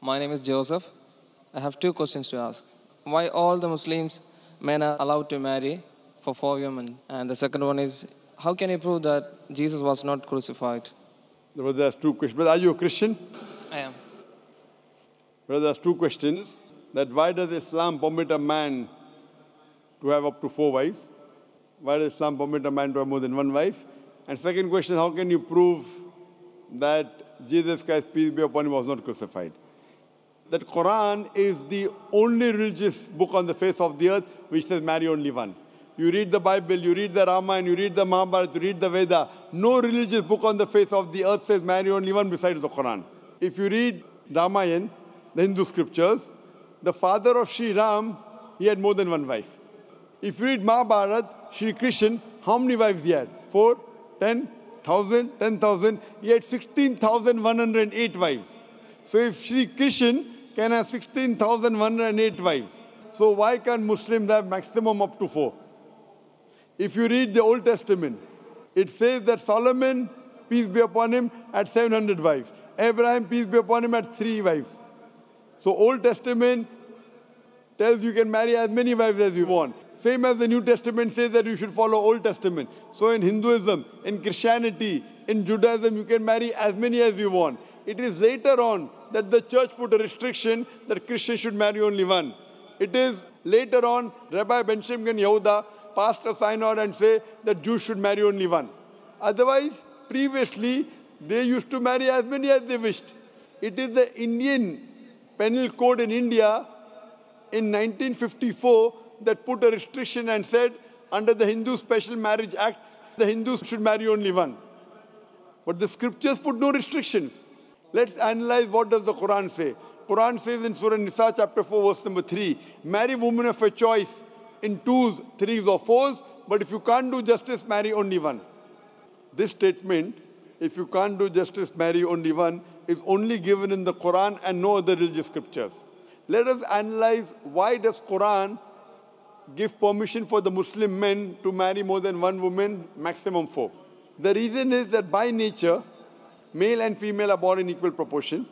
My name is Joseph. I have two questions to ask. Why all the Muslims men are allowed to marry for 4 women? And the second one is, how can you prove that Jesus was not crucified? Brother, there's two questions. Brother, are you a Christian? I am. Brother, there's two questions. That why does Islam permit a man to have up to 4 wives? Why does Islam permit a man to have more than one wife? And second question, how can you prove that Jesus Christ, peace be upon him, was not crucified? That Quran is the only religious book on the face of the earth which says marry only one. You read the Bible, you read the Ramayana, you read the Mahabharata, you read the Veda. No religious book on the face of the earth says marry only one besides the Quran. If you read Ramayana, the Hindu scriptures, the father of Sri Ram, he had more than one wife. If you read Mahabharata, Sri Krishna, how many wives he had? 4, 10,000, 10,000. He had 16,108 wives. So if Sri Krishna can have 16,108 wives, so why can't Muslims have maximum up to 4? If you read the Old Testament, it says that Solomon, peace be upon him, had 700 wives. Abraham, peace be upon him, had 3 wives. So Old Testament tells you can marry as many wives as you want. Same as the New Testament says that you should follow Old Testament. So in Hinduism, in Christianity, in Judaism, you can marry as many as you want. It is later on that the church put a restriction that Christians should marry only one. It is later on, Rabbi Benjamin Yehuda passed a synod and say that Jews should marry only one. Otherwise, previously, they used to marry as many as they wished. It is the Indian penal code in India in 1954 that put a restriction and said, under the Hindu Special Marriage Act, the Hindus should marry only one. But the scriptures put no restrictions. Let's analyze what does the Quran say. Quran says in Surah Nisa chapter 4 verse number 3, marry women of your choice in 2s, 3s or 4s, but if you can't do justice, marry only one. This statement, if you can't do justice, marry only one, is only given in the Quran and no other religious scriptures. Let us analyze why does Quran give permission for the Muslim men to marry more than one woman, maximum 4. The reason is that by nature, male and female are born in equal proportion.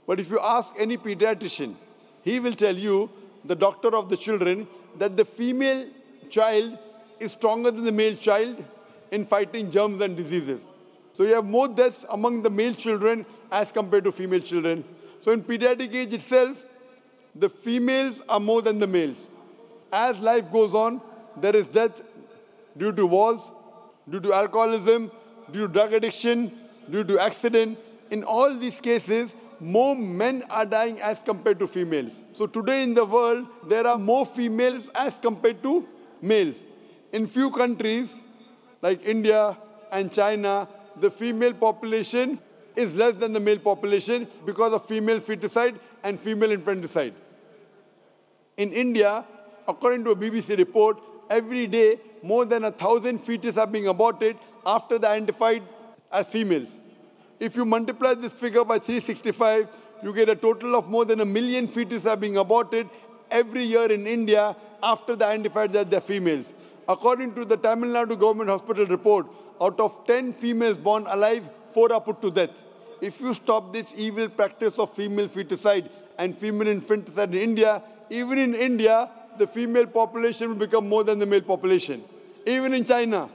But if you ask any pediatrician, he will tell you, the doctor of the children, that the female child is stronger than the male child in fighting germs and diseases. So you have more deaths among the male children as compared to female children. So in pediatric age itself, the females are more than the males. As life goes on, there is death due to wars, due to alcoholism, due to drug addiction, due to accident. In all these cases, more men are dying as compared to females. So today in the world, there are more females as compared to males. In few countries, like India and China, the female population is less than the male population because of female feticide and female infanticide. In India, according to a BBC report, every day more than 1,000 fetuses are being aborted after they are identified as females. If you multiply this figure by 365, you get a total of more than 1 million fetuses are being aborted every year in India after they are identified that they are females. According to the Tamil Nadu government hospital report, out of 10 females born alive, 4 are put to death. If you stop this evil practice of female feticide and female infanticide in India, even in India, the female population will become more than the male population. Even in China,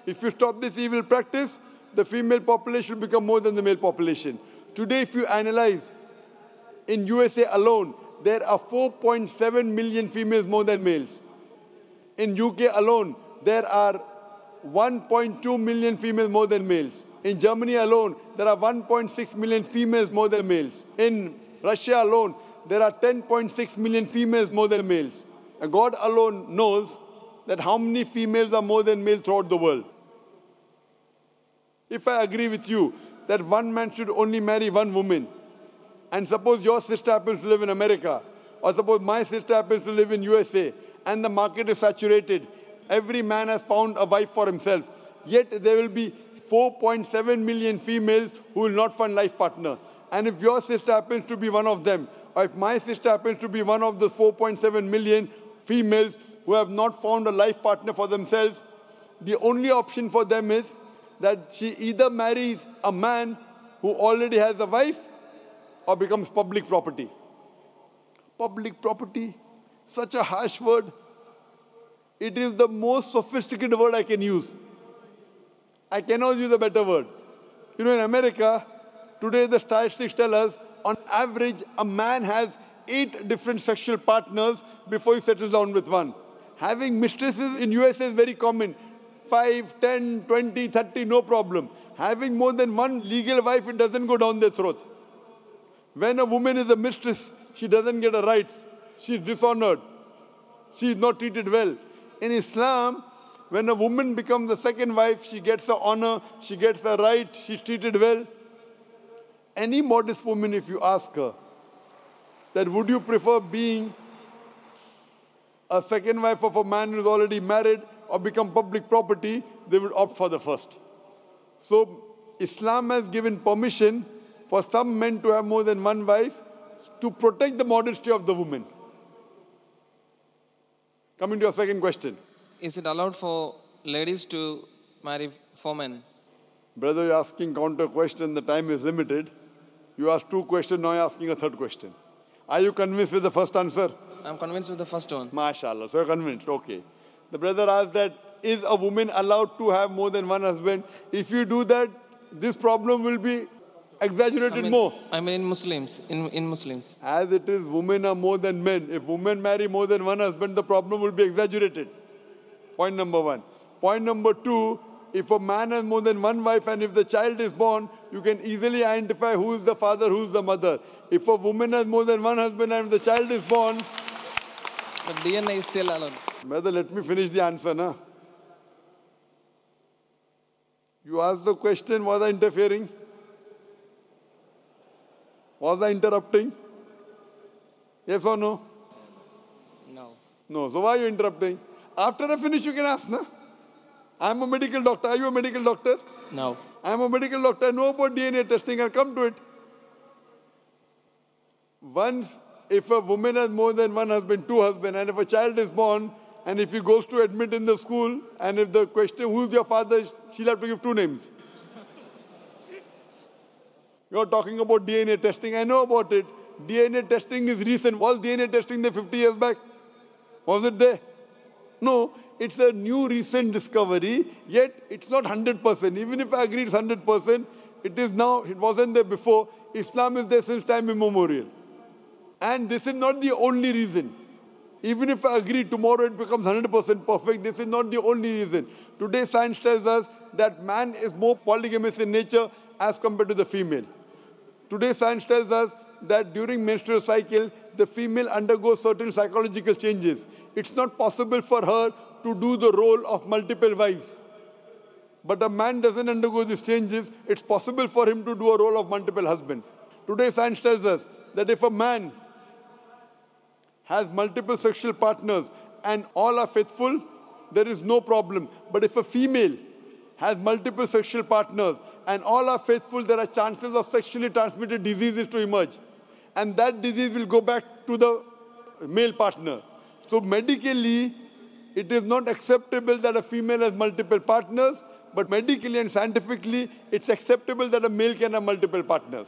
if you stop this evil practice, the female population will become more than the male population. Today, if you analyze, in USA alone, there are 4.7 million females more than males. In UK alone, there are 1.2 million females more than males. In Germany alone, there are 1.6 million females more than males. In Russia alone, there are 10.6 million females more than males. And God alone knows that how many females are more than males throughout the world. If I agree with you that one man should only marry one woman, and suppose your sister happens to live in America, or suppose my sister happens to live in USA, and the market is saturated, every man has found a wife for himself, yet there will be 4.7 million females who will not find life partner. And if your sister happens to be one of them, or if my sister happens to be one of the 4.7 million females who have not found a life partner for themselves, the only option for them is that she either marries a man who already has a wife, or becomes public property. Public property, such a harsh word. It is the most sophisticated word I can use. I cannot use a better word. You know, in America, today the statistics tell us, on average, a man has 8 different sexual partners before he settles down with one. Having mistresses in US is very common. 5, 10, 20, 30, no problem. Having more than one legal wife, it doesn't go down their throat. When a woman is a mistress, she doesn't get her rights. She is dishonored. She is not treated well. In Islam, when a woman becomes the second wife, she gets the honor, she gets the right, she's treated well. Any modest woman, if you ask her, that would you prefer being a second wife of a man who's already married or become public property, they would opt for the first. So Islam has given permission for some men to have more than one wife to protect the modesty of the woman. Coming to your second question. Is it allowed for ladies to marry 4 men? Brother, you're asking counter question, the time is limited. You asked 2 questions, now you're asking a 3rd question. Are you convinced with the first answer? I'm convinced with the first one. MashaAllah, so you're convinced, okay. The brother asked that, is a woman allowed to have more than one husband? If you do that, this problem will be exaggerated more. I mean in Muslims, in Muslims. As it is, women are more than men. If women marry more than one husband, the problem will be exaggerated. Point number 1. Point number 2, if a man has more than one wife and if the child is born, you can easily identify who is the father, who is the mother. If a woman has more than one husband and if the child is born... But DNA is still allowed. Brother, let me finish the answer, na? You asked the question, was I interfering? Was I interrupting? Yes or no? No. No. So why are you interrupting? After I finish, you can ask, na? I'm a medical doctor. Are you a medical doctor? No. I'm a medical doctor. I know about DNA testing. I'll come to it. Once, if a woman has more than one husband, 2 husbands, and if a child is born, and if he goes to admit in the school, and if the question, who's your father, she'll have to give 2 names. You're talking about DNA testing. I know about it. DNA testing is recent. Was DNA testing there 50 years back? Was it there? No. It's a new recent discovery, yet it's not 100%. Even if I agree it's 100%, it is now, it wasn't there before. Islam is there since time immemorial. And this is not the only reason. Even if I agree tomorrow it becomes 100% perfect, this is not the only reason. Today science tells us that man is more polygamous in nature as compared to the female. Today science tells us that during menstrual cycle, the female undergoes certain psychological changes. It's not possible for her to do the role of multiple wives. But a man doesn't undergo these changes. It's possible for him to do a role of multiple husbands. Today science tells us that if a man has multiple sexual partners and all are faithful, there is no problem. But if a female has multiple sexual partners and all are faithful, there are chances of sexually transmitted diseases to emerge. And that disease will go back to the male partner. So medically, it is not acceptable that a female has multiple partners, but medically and scientifically, it's acceptable that a male can have multiple partners.